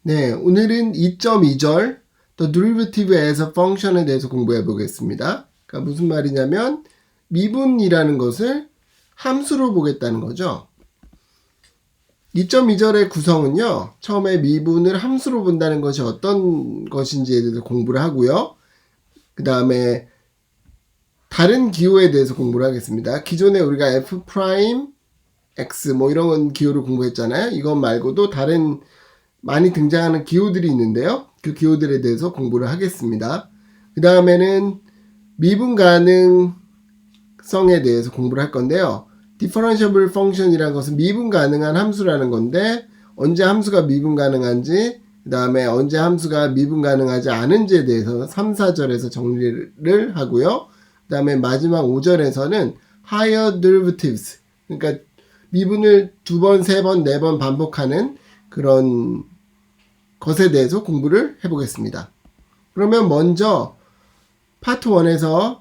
네, 오늘은 2.2절 The derivative as a function에 대해서 공부해 보겠습니다. 그러니까 무슨 말이냐면 미분이라는 것을 함수로 보겠다는 거죠. 2.2절의 구성은요, 처음에 미분을 함수로 본다는 것이 어떤 것인지에 대해서 공부를 하고요. 그 다음에 다른 기호에 대해서 공부를 하겠습니다. 기존에 우리가 f 프라임 x 뭐 이런 기호를 공부했잖아요. 이것 말고도 다른 많이 등장하는 기호들이 있는데요. 그 기호들에 대해서 공부를 하겠습니다. 그 다음에는 미분 가능성에 대해서 공부를 할 건데요. differentiable function이라는 것은 미분 가능한 함수라는 건데 언제 함수가 미분 가능한지 그 다음에 언제 함수가 미분 가능하지 않은지에 대해서 3, 4절에서 정리를 하고요. 그 다음에 마지막 5절에서는 higher derivatives 그러니까 미분을 2번, 3번, 4번 반복하는 그런 것에 대해서 공부를 해보겠습니다. 그러면 먼저 파트 1에서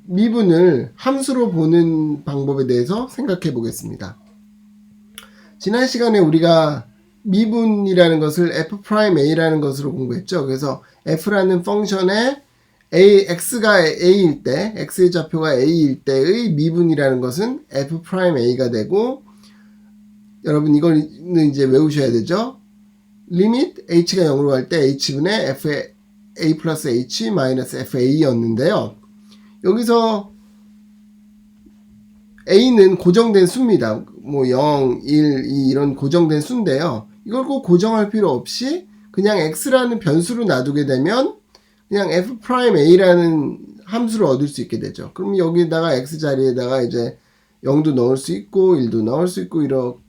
미분을 함수로 보는 방법에 대해서 생각해 보겠습니다. 지난 시간에 우리가 미분이라는 것을 f'a라는 것으로 공부했죠. 그래서 f라는 펑션에 x가 a일 때, x의 좌표가 a일 때의 미분이라는 것은 f'a가 되고, 여러분 이거는 이제 외우셔야 되죠. 리밋 h가 0으로 갈 때 h분의 fa 플러스 h 마이너스 fa였는데요. 여기서 a는 고정된 수입니다. 뭐 0, 1, 2 이런 고정된 수인데요. 이걸 꼭 고정할 필요 없이 그냥 x라는 변수로 놔두게 되면 그냥 f'a라는 함수를 얻을 수 있게 되죠. 그럼 여기다가 x 자리에다가 이제 0도 넣을 수 있고 1도 넣을 수 있고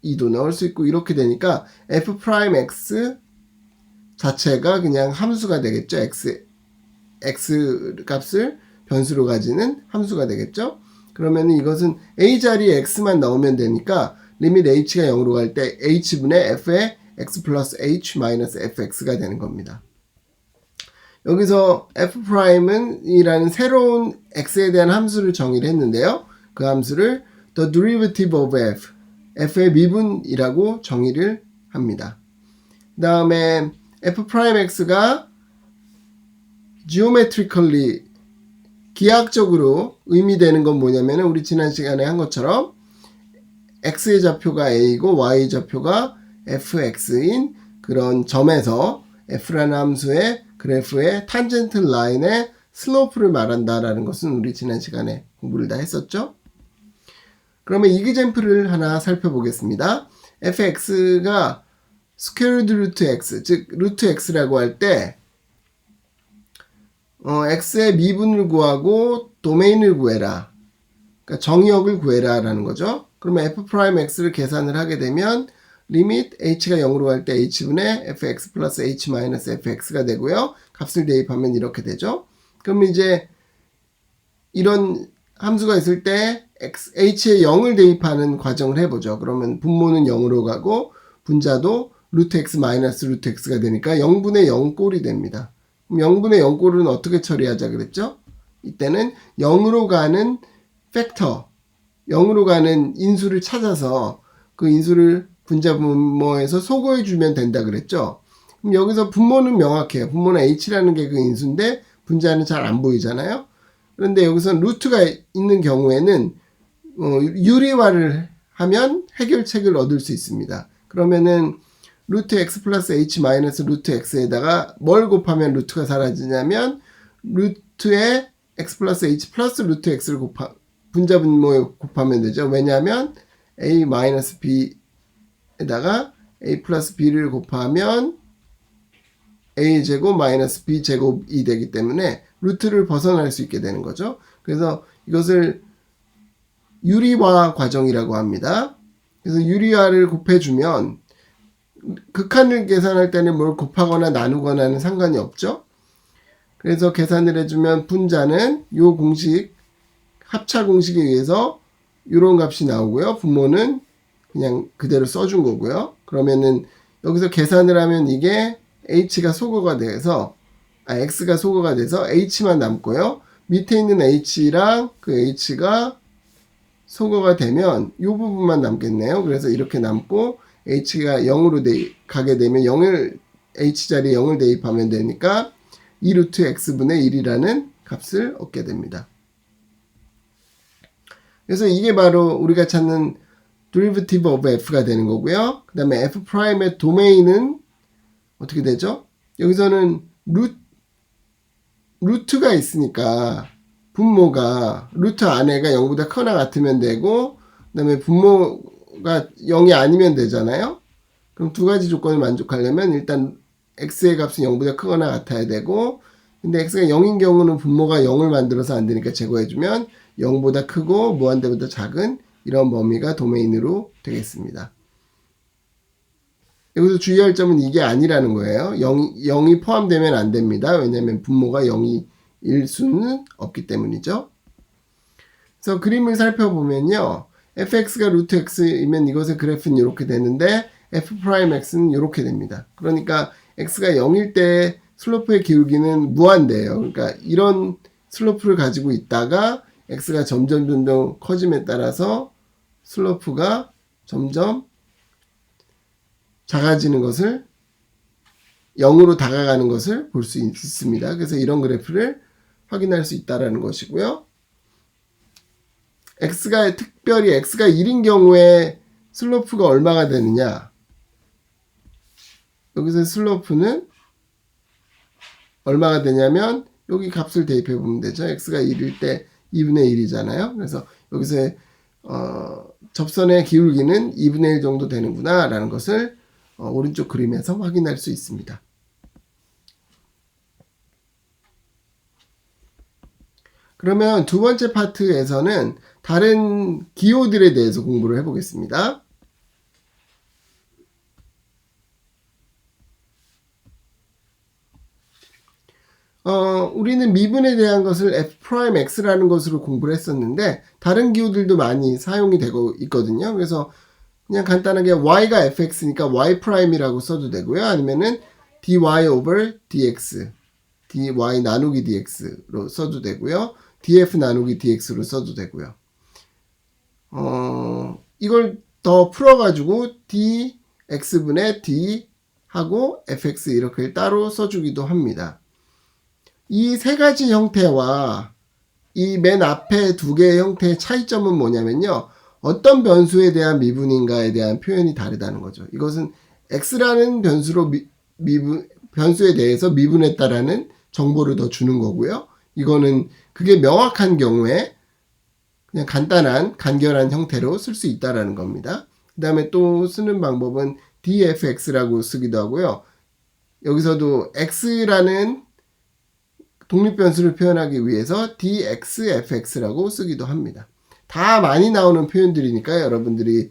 2도 넣을 수 있고 이렇게 되니까 f'x 자체가 그냥 함수가 되겠죠. x 값을 변수로 가지는 함수가 되겠죠. 그러면 이것은 a 자리에 x만 넣으면 되니까 리밋 h가 0으로 갈 때 h분의 f의 x 플러스 h 마이너스 fx가 되는 겁니다. 여기서 f'은 이라는 새로운 x에 대한 함수를 정의를 했는데요. 그 함수를 the derivative of f의 미분이라고 정의를 합니다. 그 다음에 f'x가 geometrically 기하학적으로 의미되는 건 뭐냐면 우리 지난 시간에 한 것처럼 x의 좌표가 a이고 y의 좌표가 fx인 그런 점에서 f라는 함수의 그래프의 탄젠트 라인의 슬로프를 말한다라는 것은 우리 지난 시간에 공부를 다 했었죠. 그러면 이그젬플을 하나 살펴보겠습니다. fx가 스퀘어루트 루트 x, 즉 루트 x라고 할 때 x의 미분을 구하고 도메인을 구해라. 그러니까 정의역을 구해라 라는 거죠. 그러면 f'x를 계산을 하게 되면 리밋 h가 0으로 갈 때 h분의 fx 플러스 h 마이너스 fx가 되고요. 값을 대입하면 이렇게 되죠. 그럼 이제 이런 함수가 있을 때 h에 0을 대입하는 과정을 해보죠. 그러면 분모는 0으로 가고 분자도 루트 x 마이너스 루트 x가 되니까 0분의 0꼴이 됩니다. 그럼 0분의 0꼴은 어떻게 처리하자 그랬죠? 이때는 0으로 가는 팩터, 0으로 가는 인수를 찾아서 그 인수를 분자 분모에서 소거해 주면 된다 그랬죠? 그럼 여기서 분모는 명확해요. 분모는 h라는 게 그 인수인데 분자는 잘 안 보이잖아요. 그런데 여기서 루트가 있는 경우에는 유리화를 하면 해결책을 얻을 수 있습니다. 그러면은 루트 x 플러스 h 마이너스 루트 x에다가 뭘 곱하면 루트가 사라지냐면 루트에 x 플러스 h 플러스 루트 x를 분자 분모에 곱하면 되죠. 왜냐하면 a 마이너스 b에다가 a 플러스 b를 곱하면 a 제곱 마이너스 b 제곱이 되기 때문에 루트를 벗어날 수 있게 되는 거죠. 그래서 이것을 유리화 과정이라고 합니다. 그래서 유리화를 곱해주면 극한을 계산할 때는 뭘 곱하거나 나누거나는 상관이 없죠. 그래서 계산을 해주면 분자는 요 공식 합차 공식에 의해서 이런 값이 나오고요. 분모는 그냥 그대로 써준 거고요. 그러면은 여기서 계산을 하면 이게 h가 소거가 돼서 x가 소거가 돼서 h만 남고요. 밑에 있는 h랑 그 h가 소거가 되면 이 부분만 남겠네요. 그래서 이렇게 남고 h가 0으로 가게 되면 0을 h 자리에 0을 대입하면 되니까 2 루트 x분의 1이라는 값을 얻게 됩니다. 그래서 이게 바로 우리가 찾는 derivative of f가 되는 거고요. 그 다음에 f'의 도메인은 어떻게 되죠? 여기서는 루트가 있으니까 분모가 루트 안에가 0보다 크거나 같으면 되고, 그 다음에 분모가 0이 아니면 되잖아요. 그럼 두 가지 조건을 만족하려면 일단 x의 값은 0보다 크거나 같아야 되고, 근데 x가 0인 경우는 분모가 0을 만들어서 안 되니까 제거해주면 0보다 크고 무한대보다 작은 이런 범위가 도메인으로 되겠습니다. 여기서 주의할 점은 이게 아니라는 거예요. 0이 포함되면 안 됩니다. 왜냐하면 분모가 0일 수는 없기 때문이죠. 그래서 그림을 살펴보면요. fx가 루트 x이면 이것의 그래프는 이렇게 되는데 f'x는 이렇게 됩니다. 그러니까 x가 0일 때 슬로프의 기울기는 무한대예요. 그러니까 이런 슬로프를 가지고 있다가 x가 점점 커짐에 따라서 슬로프가 점점 작아지는 것을 0으로 다가가는 것을 볼 수 있습니다. 그래서 이런 그래프를 확인할 수 있다는 것이고요. 특별히 x가 1인 경우에 슬로프가 얼마가 되느냐. 여기서 슬로프는 얼마가 되냐면 여기 값을 대입해 보면 되죠. x가 1일 때 2분의 1이잖아요. 그래서 여기서 접선의 기울기는 2분의 1 정도 되는구나 라는 것을 오른쪽 그림에서 확인할 수 있습니다. 그러면 두 번째 파트에서는 다른 기호들에 대해서 공부를 해보겠습니다. 우리는 미분에 대한 것을 f'x라는 것으로 공부를 했었는데 다른 기호들도 많이 사용이 되고 있거든요. 그래서 그냥 간단하게 y가 fx니까 y'이라고 써도 되고요. 아니면은 dy over dx, dy 나누기 dx로 써도 되고요. df 나누기 dx로 써도 되고요. 이걸 더 풀어가지고 dx분의 d 하고 fx 이렇게 따로 써주기도 합니다. 이 세 가지 형태와 이 맨 앞에 두 개의 형태의 차이점은 뭐냐면요. 어떤 변수에 대한 미분인가에 대한 표현이 다르다는 거죠. 이것은 x라는 변수로 변수에 대해서 미분했다라는 정보를 더 주는 거고요. 이거는 그게 명확한 경우에 그냥 간결한 형태로 쓸 수 있다라는 겁니다. 그 다음에 또 쓰는 방법은 dfx라고 쓰기도 하고요. 여기서도 x라는 독립변수를 표현하기 위해서 dxfx라고 쓰기도 합니다. 다 많이 나오는 표현들이니까 여러분들이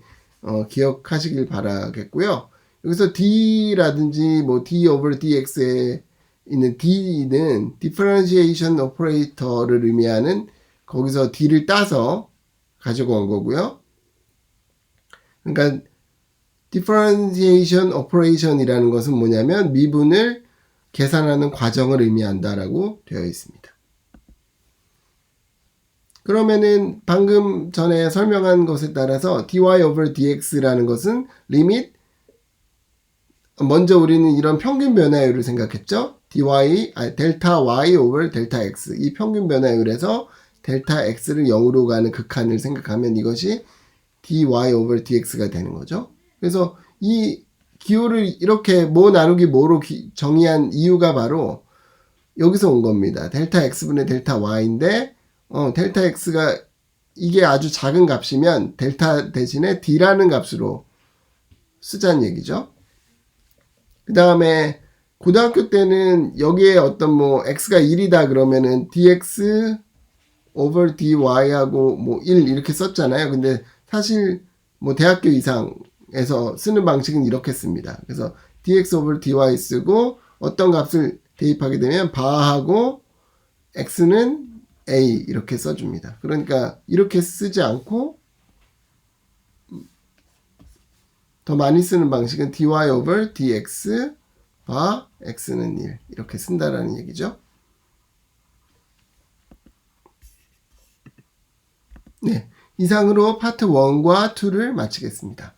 기억하시길 바라겠고요. 여기서 d라든지 뭐 d over dx에 있는 d는 differentiation operator를 의미하는 거기서 d를 따서 가지고 온 거고요. 그러니까 differentiation operation이라는 것은 뭐냐면 미분을 계산하는 과정을 의미한다라고 되어 있습니다. 그러면은 방금 전에 설명한 것에 따라서 dy over dx라는 것은 리밋 먼저 우리는 이런 평균 변화율을 생각했죠. 델타 y over 델타 x 이 평균 변화율에서 델타 x를 0으로 가는 극한을 생각하면 이것이 dy over dx가 되는 거죠. 그래서 이 기호를 이렇게 뭐 나누기 뭐로 정의한 이유가 바로 여기서 온 겁니다. 델타 x분의 델타 y인데 델타 x가 이게 아주 작은 값이면 델타 대신에 d라는 값으로 쓰자는 얘기죠. 그 다음에 고등학교 때는 여기에 어떤 뭐 x가 1이다 그러면은 dx over dy하고 뭐 1 이렇게 썼잖아요. 근데 사실 뭐 대학교 이상에서 쓰는 방식은 이렇게 씁니다. 그래서 dx over dy 쓰고 어떤 값을 대입하게 되면 바하고 x는 a 이렇게 써줍니다. 그러니까 이렇게 쓰지 않고 더 많이 쓰는 방식은 dy over dx 바 x는 1 이렇게 쓴다라는 얘기죠. 네, 이상으로 파트 1과 2를 마치겠습니다.